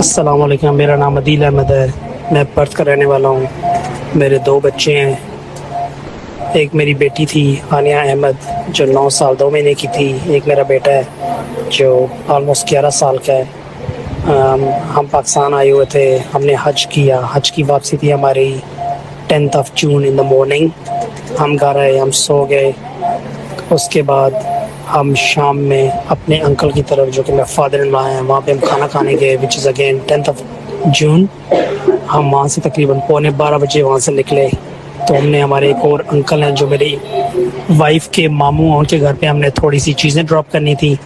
अस्सलाम वालेकुम। मेरा नाम अदील अहमद है। मैं पर्थ का रहने वाला हूँ। मेरे दो बच्चे हैं। एक मेरी बेटी थी आनिया अहमद जो 9 साल 2 महीने की थी। एक मेरा बेटा है जो ऑलमोस्ट 11 साल का है। हम पाकिस्तान आए हुए थे। हमने हज किया। हज की वापसी थी हमारी 10th of June in the morning. हम घर आए, हम सो गए। उसके बाद हम शाम में अपने अंकल की तरफ जो कि मेरे फादर इन लॉ हैं वहाँ पे हम खाना खाने गए, which is again 10th of June. हम वहाँ से तकरीबन 11:15 बजे वहाँ से निकले। तो हमने हमारे एक और अंकल हैं जो मेरी वाइफ के मामू हैं, उनके घर पे हमने थोड़ी सी चीज़ें ड्रॉप करनी थी।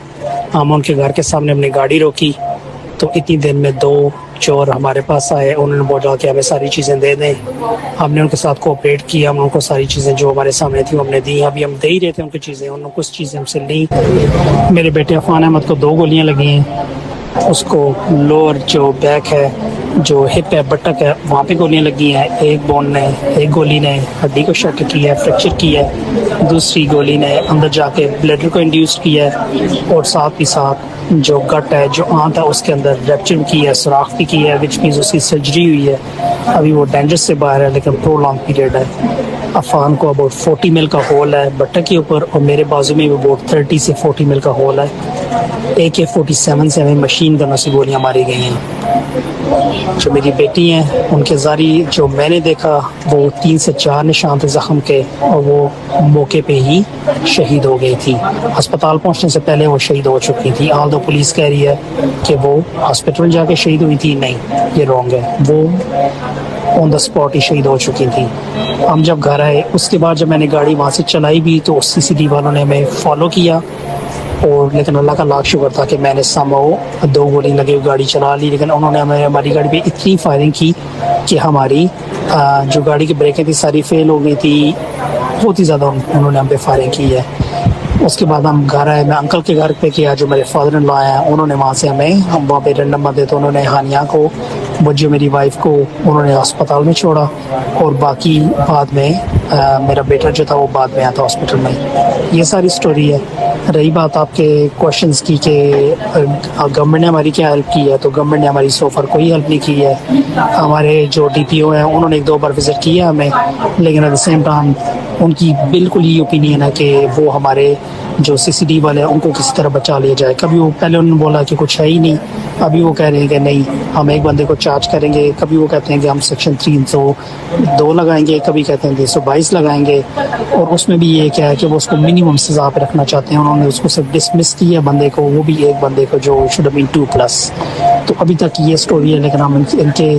हम उनके घर के सामने हमने गाड़ी रोकी तो इतनी देर में 2 चोर हमारे पास आए। उन्होंने बोला कि हमें सारी चीज़ें दे दें। हमने उनके साथ कोऑपरेट किया। हम उनको सारी चीज़ें जो हमारे सामने थी हमने दी। अभी हम दे ही रहे थे उनकी चीज़ें। उन्होंने कुछ चीज़ें हमसे ली। मेरे बेटे अफान अहमद को 2 गोलियां लगी हैं। उसको लोअर जो बैक है, जो हिप है, बटक है, वहाँ पे गोलियां लगी हैं। एक बोन ने, एक गोली ने हड्डी को शक की है, फ्रैक्चर की है। दूसरी गोली ने अंदर जाके ब्लडर को इंड्यूस किया है और साथ ही साथ जो गट है, जो आंत है, उसके अंदर रैप्चर की है, सुराख भी की है, विच मीन्स उसकी सर्जरी हुई है। अभी वो डेंजर से बाहर है लेकिन प्रोलॉन्ग पीरियड है। अफान को अबाउट 40 मिल का होल है बटक के ऊपर और मेरे बाजू में भी अबाउट 30 से 40 मिल का होल है। AK-47 से हमें मशीन गनों से गोलियाँ मारी गई हैं। जो मेरी बेटी हैं उनके जारी जो मैंने देखा वो 3 से 4 निशान थे ज़ख्म के और वो मौके पे ही शहीद हो गई थी। अस्पताल पहुंचने से पहले वो शहीद हो चुकी थी। आल दो पुलिस कह रही है कि वो हॉस्पिटल जाके शहीद हुई थी। नहीं, ये रॉन्ग है। वो ऑन द स्पॉट ही शहीद हो चुकी थी। हम जब घर आए उसके बाद जब मैंने गाड़ी वहाँ से चलाई भी तो CCTV वालों ने हमें फॉलो किया और लेकिन अल्लाह का लाख शुक्र था कि मैंने समहाउ 2 गोली लगे हुई गाड़ी चला ली। लेकिन उन्होंने हमारी गाड़ी पे इतनी फायरिंग की कि हमारी जो गाड़ी की ब्रेकें थी सारी फेल हो गई थी। बहुत ही ज़्यादा उन्होंने हम पे फायरिंग की है। उसके बाद हम घर आए। मैं अंकल के घर पे किया जो मेरे फादर इन लॉ हैं। उन्होंने वहाँ से हम वहाँ पे रैंडम बंदे तो उन्होंने हानिया को, मुझे, मेरी वाइफ को उन्होंने अस्पताल में छोड़ा और बाकी बाद में मेरा बेटा जो था वो बाद में आया था हॉस्पिटल में। ये सारी स्टोरी है। रही बात आपके क्वेश्चंस की कि गवर्नमेंट ने हमारी क्या हेल्प की है, तो गवर्नमेंट ने हमारी सो फार कोई हेल्प नहीं की है। हमारे जो DPO हैं उन्होंने 1-2 बार विज़िट किया हमें, लेकिन एट द सेम टाइम उनकी बिल्कुल ही ओपिनियन है कि वो हमारे जो CCTV वाले हैं उनको किसी तरह बचा लिया जाए। कभी वो पहले उन्होंने बोला कि कुछ है ही नहीं, अभी वो कह रहे हैं कि नहीं हम एक बंदे को चार्ज करेंगे। कभी वो कहते हैं कि हम सेक्शन 302 लगाएंगे, कभी कहते हैं 322 लगाएंगे और उसमें भी ये क्या है कि वो उसको मिनिमम सज़ा पे रखना चाहते हैं। उन्होंने उसको सिर्फ डिसमिस किया बंदे को, वो भी एक बंदे को जो शुड हैव बीन 2+। तो अभी तक ये स्टोरी है। लेकिन हम इनके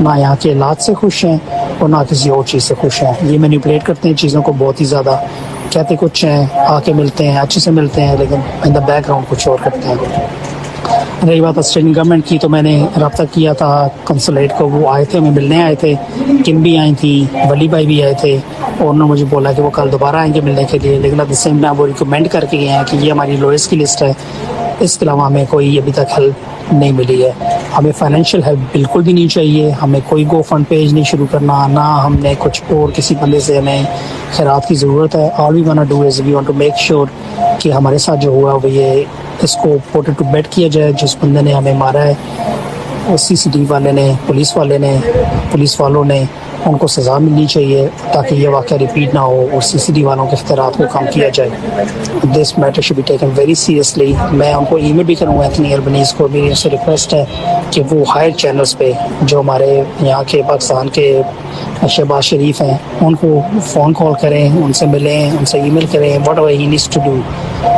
ना यहाँ के इलाज से खुश हैं और ना किसी और चीज़ से खुश हैं। ये मैनिपुलेट करते हैं चीज़ों को बहुत ही ज़्यादा, कहते कुछ हैं, आके मिलते हैं, अच्छे से मिलते हैं, लेकिन इन द बैकग्राउंड कुछ और करते हैं। रही बात ऑस्ट्रेलियन गवर्नमेंट की, तो मैंने रब्ता किया था कंसुलेट को। वो आए थे, हमें मिलने आए थे। किम भी आई थी, वली भाई भी आए थे और उन्होंने मुझे बोला कि वो कल दोबारा आएंगे मिलने के लिए। लेकिन एट द सेम टाइम वो रिकमेंड करके गए हैं कि ये हमारी लॉयर्स की लिस्ट है। इसके अलावा हमें कोई अभी तक हेल्प नहीं मिली है। हमें फाइनेंशियल हेल्प बिल्कुल भी नहीं चाहिए। हमें कोई GoFund पेज नहीं शुरू करना, ना हमने कुछ और किसी बंदे से हमें खैरात की ज़रूरत है। All we want to do is we want to make sure कि हमारे साथ जो हुआ वो ये इसको पुट टू बेड किया जाए। जिस बंदे ने हमें मारा है, CCTV वाले ने, पुलिस वालों ने, उनको सज़ा मिलनी चाहिए ताकि ये वाक़या रिपीट ना हो और CCTV वालों के इख्तियारात को कम किया जाए। This matter should be taken very seriously. मैं उनको ईमेल भी करूँगा एंथनी अल्बनीज़ को। मेरी उनसे रिक्वेस्ट है कि वो हायर चैनल्स पे जो हमारे यहाँ के पाकिस्तान के शहबाज शरीफ हैं उनको फ़ोन कॉल करें, उनसे मिलें, उनसे ईमेल करें। Whatever he needs to do,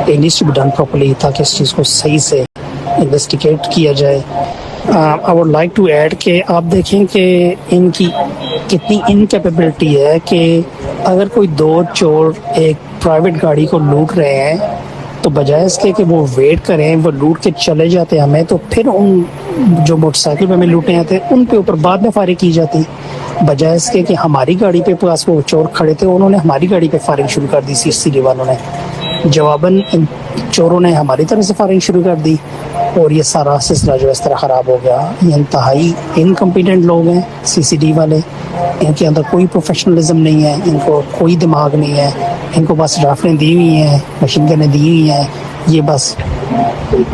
it needs to be done properly ताकि इस चीज़ को सही से इन्वेस्टिगेट किया जाए। I would like to add कि आप देखें कि इनकी कितनी इनकैपेबिलिटी है कि अगर कोई 2 चोर एक प्राइवेट गाड़ी को लूट रहे हैं तो बजाय इसके कि वो वेट करें, वो लूट के चले जाते हमें, तो फिर उन जो मोटरसाइकिल पे हमें लूटने आते उन पे ऊपर बाद में फायरिंग की जाती। बजाय इसके कि हमारी गाड़ी पे पास वो चोर खड़े थे, उन्होंने हमारी गाड़ी पे फायरिंग शुरू कर दी। CCTV वालों ने जवाबन इन चोरों ने हमारी तरफ से फायरिंग शुरू कर दी और ये सारा सिलसिला जो इस तरह ख़राब हो गया। ये इंतहाई इनकम्पिटेंट लोग हैं CCTV वाले। इनके अंदर कोई प्रोफेशनलिज्म नहीं है, इनको कोई दिमाग नहीं है। इनको बस राइफलें दी हुई हैं, मशीन गनें दी हुई हैं ये बस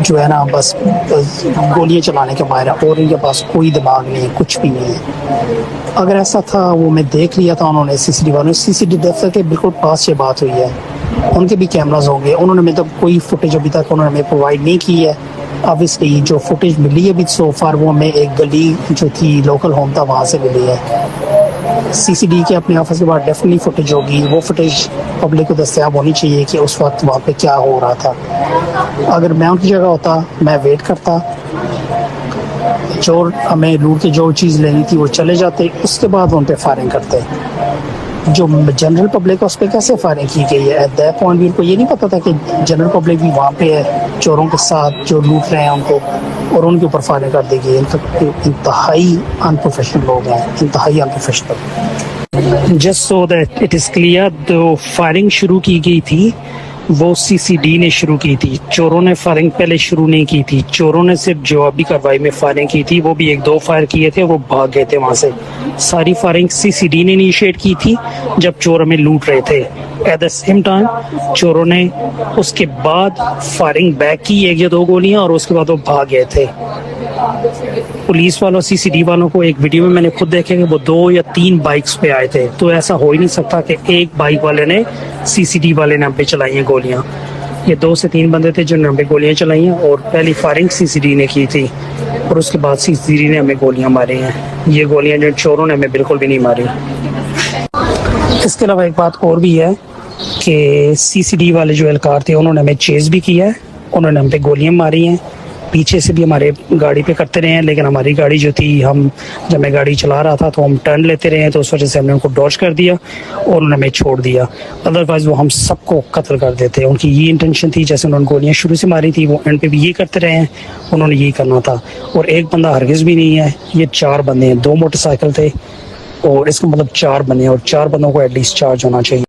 जो है ना बस गोलियां चलाने के माहिर है और इनके पास कोई दिमाग नहीं है, कुछ भी नहीं है। अगर ऐसा था वो मैं देख लिया था उन्होंने सीसीटीवी दफ्तर के बिल्कुल पास ये बात हुई है, उनके भी कैमराज होंगे, उन्होंने मतलब कोई फुटेज अभी तक उन्होंने हमें प्रोवाइड नहीं की है। ऑब्वियसली जो फुटेज मिली है अभी सो फार वो हमें एक गली जो थी लोकल होम था वहाँ से मिली है। सीसीडी के अपने ऑफिस के बाद डेफिनेटली फुटेज होगी, वो फुटेज पब्लिक को दस्तयाब होनी चाहिए कि उस वक्त वहाँ पे क्या हो रहा था। अगर मैं उनकी जगह होता मैं वेट करता, चोर हमें लूट के जो चीज़ लेनी थी वो चले जाते, उसके बाद उन पे फायरिंग करते। जो जनरल पब्लिक है उस पर कैसे फायरिंग की गई है? एट दैट पॉइंट भी उनको ये नहीं पता था कि जनरल पब्लिक भी वहाँ पे है चोरों के साथ जो लूट रहे हैं उनको, और उनके ऊपर फायरिंग कर दी गई। इंतहाई अनप्रोफेशनल लोग हैं, इंतहाई unprofessional. Just so that it is clear, जो फायरिंग शुरू की गई थी वो सीसीडी ने शुरू की थी, चोरों ने फायरिंग पहले शुरू नहीं की थी। चोरों ने सिर्फ जवाबी कार्रवाई में फायरिंग की थी, वो भी एक दो फायर किए थे, वो भाग गए थे वहां से। सारी फायरिंग सीसीडी ने इनिशिएट की थी जब चोर हमें लूट रहे थे। एट द सेम टाइम चोरों ने उसके बाद फायरिंग बैक की एक या दो गोलियां, और उसके बाद वो भाग गए थे। पुलिस वालों सीसीडी वालों को एक वीडियो में मैंने खुद देखे कि वो 2 या 3 बाइक्स पे आए थे, तो ऐसा हो ही नहीं सकता कि एक बाइक वाले ने सीसीडी वाले ने हम पे चलाई हैं गोलियां। ये 2 से 3 बंदे थे जिन्होंने हम पे गोलियां चलाई हैं, और पहली फायरिंग सीसीडी ने की थी और उसके बाद सीसीडी ने हमें गोलियां मारी हैं। ये गोलियां जो चोरों ने हमें बिल्कुल भी नहीं मारी। इसके अलावा एक बात और भी है कि सीसीडी वाले जो एहलकार थे उन्होंने हमें चेज भी किया है, उन्होंने हम पे गोलियां मारी हैं, पीछे से भी हमारे गाड़ी पे करते रहे हैं, लेकिन हमारी गाड़ी जो थी, जब मैं गाड़ी चला रहा था तो हम टर्न लेते रहे, तो उस वजह से हमने उनको डॉज कर दिया और उन्होंने हमें छोड़ दिया। अदरवाइज वो हम सबको कत्ल कर देते। उनकी ये इंटेंशन थी, जैसे उन्होंने गोलियां शुरू से मारी थी वो एंड पे भी ये करते रहे हैं, उन्होंने यही करना था। और एक बंदा हरगिज भी नहीं है, ये 4 बंदे हैं, 2 मोटरसाइकिल थे, और इसका मतलब 4 बंदे हैं, और 4 बंदों को एटलीस्ट चार्ज होना चाहिए।